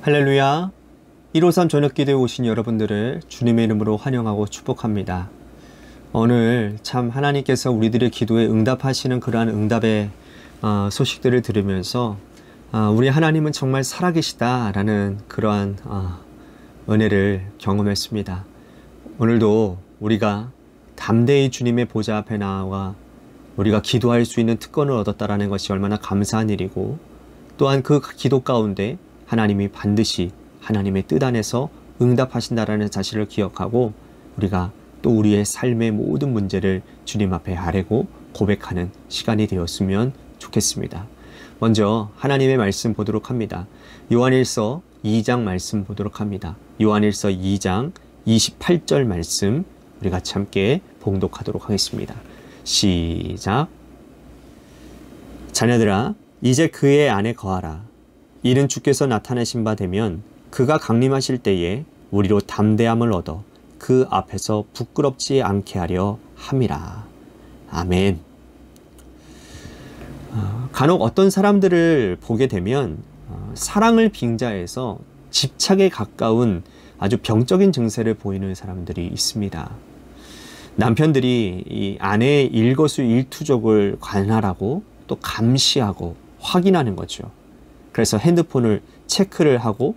할렐루야. 153 저녁기도에 오신 여러분들을 주님의 이름으로 환영하고 축복합니다. 오늘 참 하나님께서 우리들의 기도에 응답하시는 그러한 응답의 소식들을 들으면서 우리 하나님은 정말 살아계시다라는 그러한 은혜를 경험했습니다. 오늘도 우리가 담대히 주님의 보좌 앞에 나와 우리가 기도할 수 있는 특권을 얻었다라는 것이 얼마나 감사한 일이고, 또한 그 기도 가운데 하나님이 반드시 하나님의 뜻 안에서 응답하신다라는 사실을 기억하고 우리가 또 우리의 삶의 모든 문제를 주님 앞에 아뢰고 고백하는 시간이 되었으면 좋겠습니다. 먼저 하나님의 말씀 보도록 합니다. 요한일서 2장 말씀 보도록 합니다. 요한일서 2장 28절 말씀 우리 같이 함께 봉독하도록 하겠습니다. 시작. 자녀들아, 이제 그의 안에 거하라. 이는 주께서 나타내신 바 되면 그가 강림하실 때에 우리로 담대함을 얻어 그 앞에서 부끄럽지 않게 하려 함이라. 아멘. 간혹 어떤 사람들을 보게 되면 사랑을 빙자해서 집착에 가까운 아주 병적인 증세를 보이는 사람들이 있습니다. 남편들이 이 아내의 일거수일투족을 관할하고 또 감시하고 확인하는 거죠. 그래서 핸드폰을 체크를 하고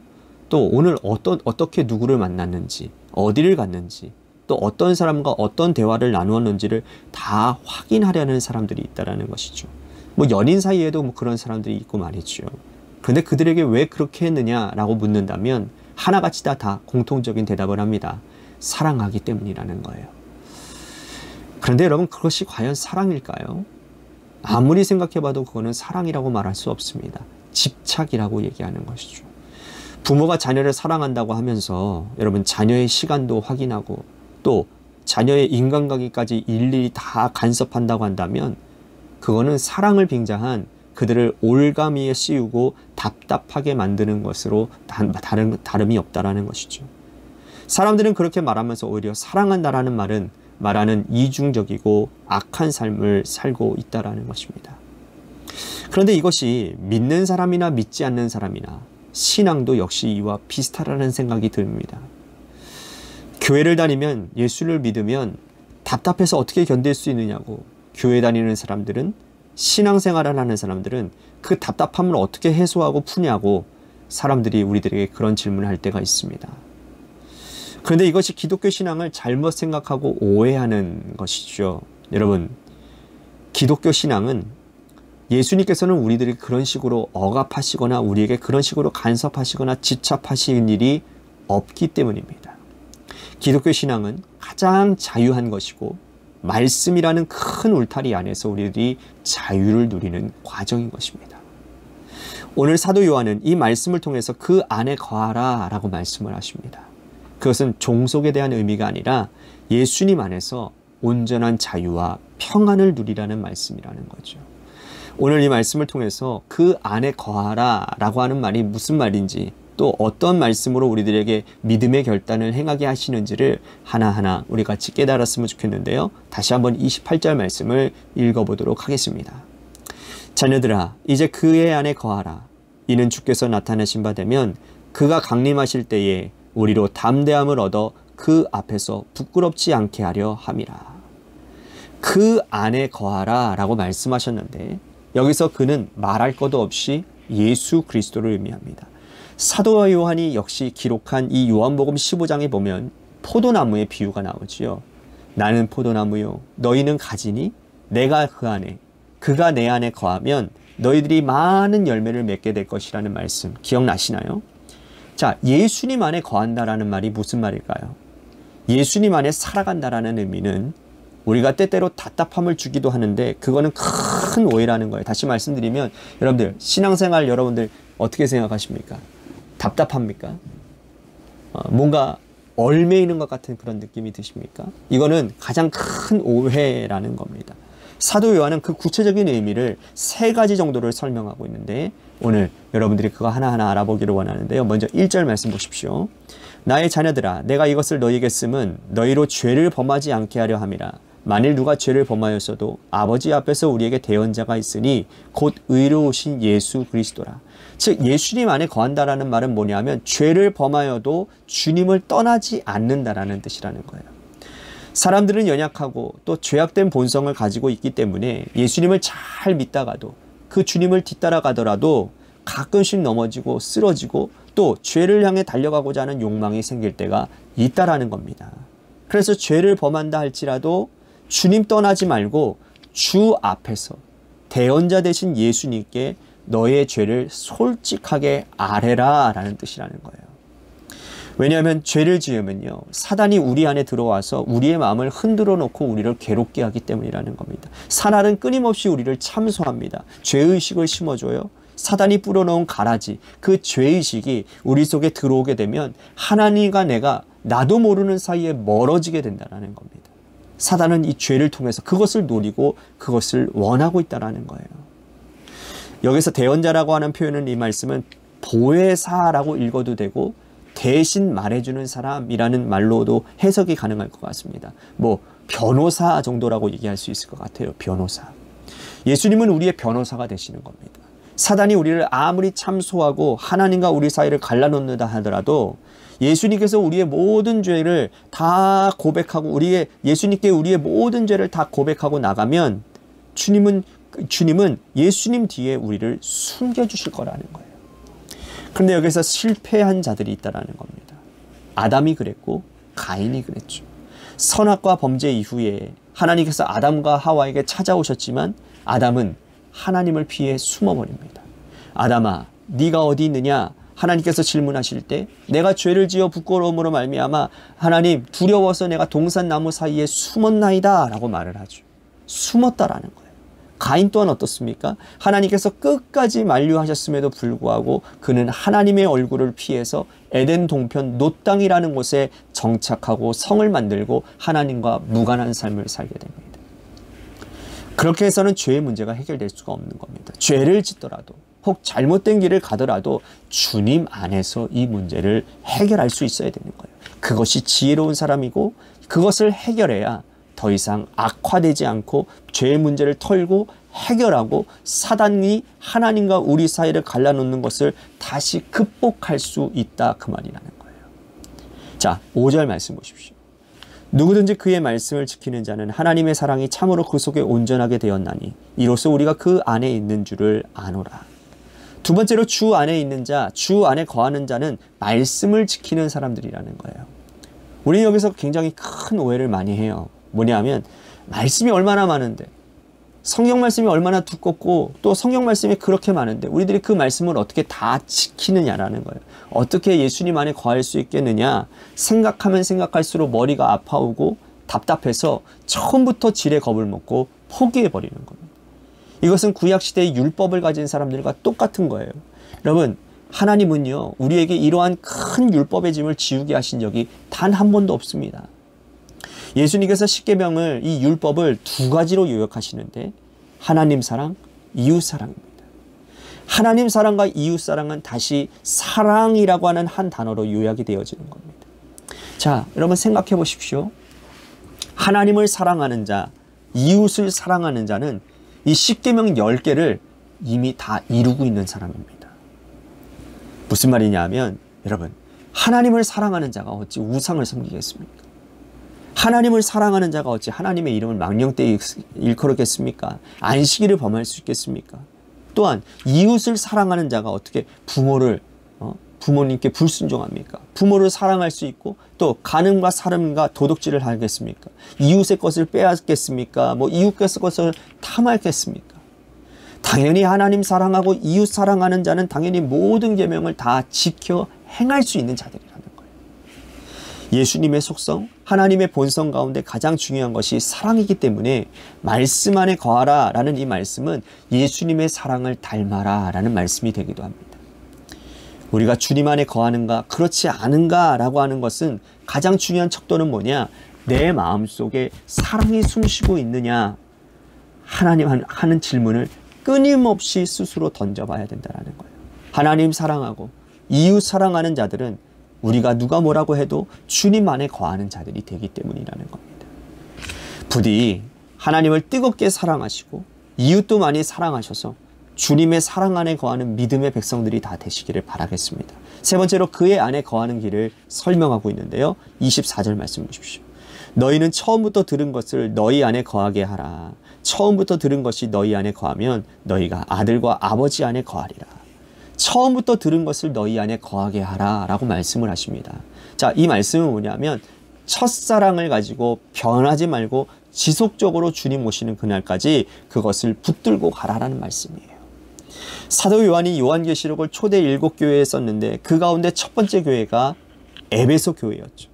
또 오늘 어떻게 누구를 만났는지, 어디를 갔는지, 또 어떤 사람과 어떤 대화를 나누었는지를 다 확인하려는 사람들이 있다는 것이죠. 뭐 연인 사이에도 뭐 그런 사람들이 있고 말이죠. 그런데 그들에게 왜 그렇게 했느냐라고 묻는다면 하나같이 다 공통적인 대답을 합니다. 사랑하기 때문이라는 거예요. 그런데 여러분, 그것이 과연 사랑일까요? 아무리 생각해봐도 그거는 사랑이라고 말할 수 없습니다. 집착이라고 얘기하는 것이죠. 부모가 자녀를 사랑한다고 하면서 여러분 자녀의 시간도 확인하고 또 자녀의 인간관계까지 일일이 다 간섭한다고 한다면 그거는 사랑을 빙자한 그들을 올가미에 씌우고 답답하게 만드는 것으로 다름이 없다라는 것이죠. 사람들은 그렇게 말하면서 오히려 사랑한다라는 말하는 이중적이고 악한 삶을 살고 있다라는 것입니다. 그런데 이것이 믿는 사람이나 믿지 않는 사람이나 신앙도 역시 이와 비슷하다는 생각이 듭니다. 교회를 다니면, 예수를 믿으면 답답해서 어떻게 견딜 수 있느냐고 교회 다니는 사람들은, 신앙생활을 하는 사람들은 그 답답함을 어떻게 해소하고 푸냐고 사람들이 우리들에게 그런 질문을 할 때가 있습니다. 그런데 이것이 기독교 신앙을 잘못 생각하고 오해하는 것이죠. 여러분, 기독교 신앙은 예수님께서는 우리들이 그런 식으로 억압하시거나 우리에게 그런 식으로 간섭하시거나 집착하시는 일이 없기 때문입니다. 기독교 신앙은 가장 자유한 것이고 말씀이라는 큰 울타리 안에서 우리들이 자유를 누리는 과정인 것입니다. 오늘 사도 요한은 이 말씀을 통해서 그 안에 거하라 라고 말씀을 하십니다. 그것은 종속에 대한 의미가 아니라 예수님 안에서 온전한 자유와 평안을 누리라는 말씀이라는 거죠. 오늘 이 말씀을 통해서 그 안에 거하라 라고 하는 말이 무슨 말인지, 또 어떤 말씀으로 우리들에게 믿음의 결단을 행하게 하시는지를 하나하나 우리 같이 깨달았으면 좋겠는데요. 다시 한번 28절 말씀을 읽어보도록 하겠습니다. 자녀들아, 이제 그의 안에 거하라. 이는 주께서 나타내신 바 되면 그가 강림하실 때에 우리로 담대함을 얻어 그 앞에서 부끄럽지 않게 하려 함이라. 그 안에 거하라 라고 말씀하셨는데 여기서 그는 말할 것도 없이 예수 그리스도를 의미합니다. 사도 요한이 역시 기록한 이 요한복음 15장에 보면 포도나무의 비유가 나오지요. 나는 포도나무요, 너희는 가지니 내가 그 안에, 그가 내 안에 거하면 너희들이 많은 열매를 맺게 될 것이라는 말씀 기억나시나요? 자, 예수님 안에 거한다라는 말이 무슨 말일까요? 예수님 안에 살아간다라는 의미는 우리가 때때로 답답함을 주기도 하는데 그거는 큰 오해라는 거예요. 다시 말씀드리면 여러분들 신앙생활 여러분들 어떻게 생각하십니까? 답답합니까? 뭔가 얽매이는 것 같은 그런 느낌이 드십니까? 이거는 가장 큰 오해라는 겁니다. 사도 요한은 그 구체적인 의미를 3가지 정도를 설명하고 있는데 오늘 여러분들이 그거 하나하나 알아보기를 원하는데요. 먼저 1절 말씀 보십시오. 나의 자녀들아, 내가 이것을 너희에게 쓰면 너희로 죄를 범하지 않게 하려 함이라. 만일 누가 죄를 범하였어도 아버지 앞에서 우리에게 대언자가 있으니 곧 의로우신 예수 그리스도라. 즉 예수님 안에 거한다라는 말은 뭐냐면 죄를 범하여도 주님을 떠나지 않는다라는 뜻이라는 거예요. 사람들은 연약하고 또 죄악된 본성을 가지고 있기 때문에 예수님을 잘 믿다가도 그 주님을 뒤따라가더라도 가끔씩 넘어지고 쓰러지고 또 죄를 향해 달려가고자 하는 욕망이 생길 때가 있다라는 겁니다. 그래서 죄를 범한다 할지라도 주님 떠나지 말고 주 앞에서 대언자 되신 예수님께 너의 죄를 솔직하게 아뢰라 라는 뜻이라는 거예요. 왜냐하면 죄를 지으면요, 사단이 우리 안에 들어와서 우리의 마음을 흔들어 놓고 우리를 괴롭게 하기 때문이라는 겁니다. 사단은 끊임없이 우리를 참소합니다. 죄의식을 심어줘요. 사단이 뿌려놓은 가라지, 그 죄의식이 우리 속에 들어오게 되면 하나님과 내가 나도 모르는 사이에 멀어지게 된다는 겁니다. 사단은 이 죄를 통해서 그것을 노리고 그것을 원하고 있다는 거예요. 여기서 대언자라고 하는 표현은 이 말씀은 보혜사라고 읽어도 되고 대신 말해주는 사람이라는 말로도 해석이 가능할 것 같습니다. 뭐 변호사 정도라고 얘기할 수 있을 것 같아요. 변호사. 예수님은 우리의 변호사가 되시는 겁니다. 사단이 우리를 아무리 참소하고 하나님과 우리 사이를 갈라놓는다 하더라도 예수님께서 우리의 모든 죄를 다 고백하고 예수님께 우리의 모든 죄를 다 고백하고 나가면 주님은 예수님 뒤에 우리를 숨겨주실 거라는 거예요. 그런데 여기서 실패한 자들이 있다는 겁니다. 아담이 그랬고 가인이 그랬죠. 선악과 범죄 이후에 하나님께서 아담과 하와에게 찾아오셨지만 아담은 하나님을 피해 숨어버립니다. 아담아, 네가 어디 있느냐? 하나님께서 질문하실 때 내가 죄를 지어 부끄러움으로 말미암아 하나님 두려워서 내가 동산나무 사이에 숨었나이다 라고 말을 하죠. 숨었다라는 거예요. 가인 또한 어떻습니까? 하나님께서 끝까지 만류하셨음에도 불구하고 그는 하나님의 얼굴을 피해서 에덴 동편 놋 땅이라는 곳에 정착하고 성을 만들고 하나님과 무관한 삶을 살게 됩니다. 그렇게 해서는 죄의 문제가 해결될 수가 없는 겁니다. 죄를 짓더라도 혹 잘못된 길을 가더라도 주님 안에서 이 문제를 해결할 수 있어야 되는 거예요. 그것이 지혜로운 사람이고 그것을 해결해야 더 이상 악화되지 않고 죄의 문제를 털고 해결하고 사단이 하나님과 우리 사이를 갈라놓는 것을 다시 극복할 수 있다 그 말이라는 거예요. 자, 5절 말씀 보십시오. 누구든지 그의 말씀을 지키는 자는 하나님의 사랑이 참으로 그 속에 온전하게 되었나니 이로써 우리가 그 안에 있는 줄을 아노라. 두 번째로 주 안에 있는 자, 주 안에 거하는 자는 말씀을 지키는 사람들이라는 거예요. 우리는 여기서 굉장히 큰 오해를 많이 해요. 뭐냐면 말씀이 얼마나 많은데 성경 말씀이 얼마나 두껍고 또 성경 말씀이 그렇게 많은데 우리들이 그 말씀을 어떻게 다 지키느냐라는 거예요. 어떻게 예수님 안에 거할 수 있겠느냐. 생각하면 생각할수록 머리가 아파오고 답답해서 처음부터 지레 겁을 먹고 포기해버리는 겁니다. 이것은 구약시대의 율법을 가진 사람들과 똑같은 거예요. 여러분, 하나님은요 우리에게 이러한 큰 율법의 짐을 지우게 하신 적이 단 한 번도 없습니다. 예수님께서 십계명을 이 율법을 두 가지로 요약하시는데 하나님 사랑, 이웃 사랑입니다. 하나님 사랑과 이웃 사랑은 다시 사랑이라고 하는 한 단어로 요약이 되어지는 겁니다. 자, 여러분 생각해 보십시오. 하나님을 사랑하는 자, 이웃을 사랑하는 자는 이 십계명 10개를 이미 다 이루고 있는 사람입니다. 무슨 말이냐 하면 여러분, 하나님을 사랑하는 자가 어찌 우상을 섬기겠습니까? 하나님을 사랑하는 자가 어찌 하나님의 이름을 망령되이 일컬었겠습니까? 안식일을 범할 수 있겠습니까? 또한 이웃을 사랑하는 자가 어떻게 부모님께 불순종합니까? 부모를 사랑할 수 있고 또 간음과 살인과 도둑질을 하겠습니까? 이웃의 것을 빼앗겠습니까? 이웃의 것을 탐하겠습니까? 당연히 하나님 사랑하고 이웃 사랑하는 자는 당연히 모든 계명을 다 지켜 행할 수 있는 자들이라는 거예요. 예수님의 속성, 하나님의 본성 가운데 가장 중요한 것이 사랑이기 때문에 말씀 안에 거하라 라는 이 말씀은 예수님의 사랑을 닮아라 라는 말씀이 되기도 합니다. 우리가 주님 안에 거하는가 그렇지 않은가 라고 하는 것은 가장 중요한 척도는 뭐냐, 내 마음속에 사랑이 숨쉬고 있느냐 하나님 하는 질문을 끊임없이 스스로 던져봐야 된다는 거예요. 하나님 사랑하고 이웃 사랑하는 자들은 우리가 누가 뭐라고 해도 주님 안에 거하는 자들이 되기 때문이라는 겁니다. 부디 하나님을 뜨겁게 사랑하시고 이웃도 많이 사랑하셔서 주님의 사랑 안에 거하는 믿음의 백성들이 다 되시기를 바라겠습니다. 세 번째로 그의 안에 거하는 길을 설명하고 있는데요. 24절 말씀 보십시오. 너희는 처음부터 들은 것을 너희 안에 거하게 하라. 처음부터 들은 것이 너희 안에 거하면 너희가 아들과 아버지 안에 거하리라. 처음부터 들은 것을 너희 안에 거하게 하라 라고 말씀을 하십니다. 자, 이 말씀은 뭐냐면 첫사랑을 가지고 변하지 말고 지속적으로 주님 오시는 그날까지 그것을 붙들고 가라라는 말씀이에요. 사도 요한이 요한계시록을 초대 7교회에 썼는데 그 가운데 첫 번째 교회가 에베소 교회였죠.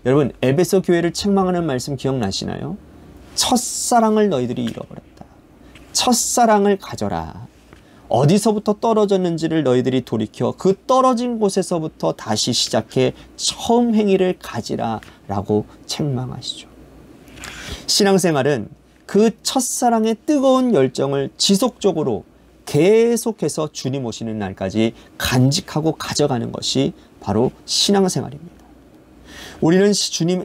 여러분, 에베소 교회를 책망하는 말씀 기억나시나요? 첫사랑을 너희들이 잃어버렸다. 첫사랑을 가져라. 어디서부터 떨어졌는지를 너희들이 돌이켜 그 떨어진 곳에서부터 다시 시작해 처음 행위를 가지라 라고 책망하시죠. 신앙생활은 그 첫사랑의 뜨거운 열정을 지속적으로 계속해서 주님 오시는 날까지 간직하고 가져가는 것이 바로 신앙생활입니다. 우리는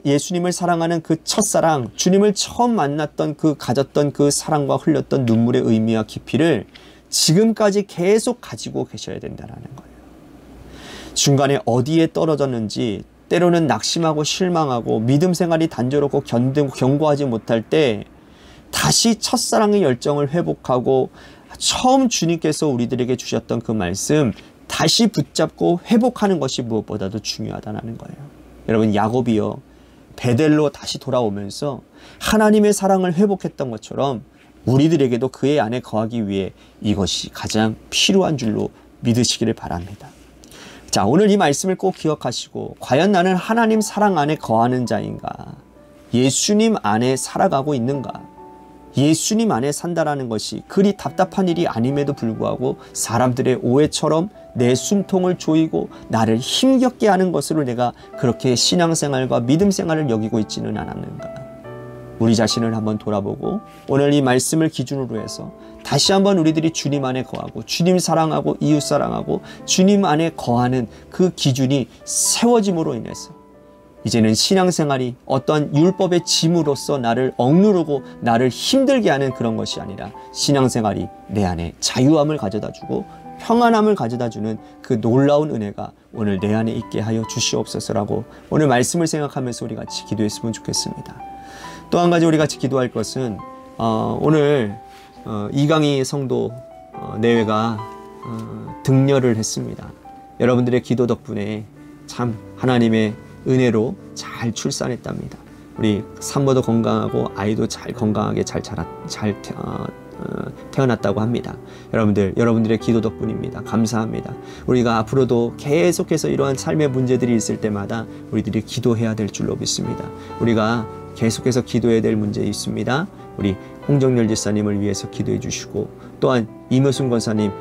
예수님을 사랑하는 그 첫사랑, 주님을 처음 만났던 그 가졌던 그 사랑과 흘렸던 눈물의 의미와 깊이를 지금까지 계속 가지고 계셔야 된다는 거예요. 중간에 어디에 떨어졌는지, 때로는 낙심하고 실망하고 믿음 생활이 단조롭고 견고하지 못할 때 다시 첫사랑의 열정을 회복하고 처음 주님께서 우리들에게 주셨던 그 말씀 다시 붙잡고 회복하는 것이 무엇보다도 중요하다는 거예요. 여러분, 야곱이요, 베델로 다시 돌아오면서 하나님의 사랑을 회복했던 것처럼 우리들에게도 그의 안에 거하기 위해 이것이 가장 필요한 줄로 믿으시기를 바랍니다. 자, 오늘 이 말씀을 꼭 기억하시고 과연 나는 하나님 사랑 안에 거하는 자인가? 예수님 안에 살아가고 있는가? 예수님 안에 산다라는 것이 그리 답답한 일이 아님에도 불구하고 사람들의 오해처럼 내 숨통을 조이고 나를 힘겹게 하는 것으로 내가 그렇게 신앙생활과 믿음생활을 여기고 있지는 않았는가? 우리 자신을 한번 돌아보고 오늘 이 말씀을 기준으로 해서 다시 한번 우리들이 주님 안에 거하고 주님 사랑하고 이웃 사랑하고 주님 안에 거하는 그 기준이 세워짐으로 인해서 이제는 신앙생활이 어떠한 율법의 짐으로써 나를 억누르고 나를 힘들게 하는 그런 것이 아니라 신앙생활이 내 안에 자유함을 가져다주고 평안함을 가져다주는 그 놀라운 은혜가 오늘 내 안에 있게 하여 주시옵소서라고 오늘 말씀을 생각하면서 우리 같이 기도했으면 좋겠습니다. 또 한 가지 우리 같이 기도할 것은 오늘 이강희 성도 내외가 등려를 했습니다. 여러분들의 기도 덕분에 참 하나님의 은혜로 잘 출산했답니다. 우리 산모도 건강하고 아이도 잘 건강하게 잘 태어났다고 합니다. 여러분들의 기도 덕분입니다. 감사합니다. 우리가 앞으로도 계속해서 이러한 삶의 문제들이 있을 때마다 우리들이 기도해야 될 줄로 믿습니다. 우리가 계속해서 기도해야 될 문제 있습니다. 우리 홍정열 집사님을 위해서 기도해 주시고 또한 임효순 권사님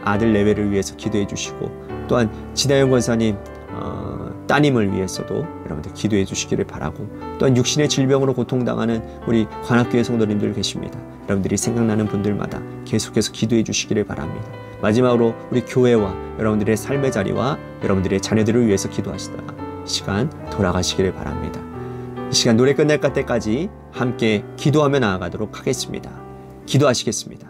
아들 내외를 위해서 기도해 주시고 또한 지다영 권사님 따님을 위해서도 여러분들 기도해 주시기를 바라고 또한 육신의 질병으로 고통당하는 우리 관악교회 성도님들 계십니다. 여러분들이 생각나는 분들마다 계속해서 기도해 주시기를 바랍니다. 마지막으로 우리 교회와 여러분들의 삶의 자리와 여러분들의 자녀들을 위해서 기도하시다가 시간 돌아가시기를 바랍니다. 이 시간 노래 끝날 때까지 함께 기도하며 나아가도록 하겠습니다. 기도하시겠습니다.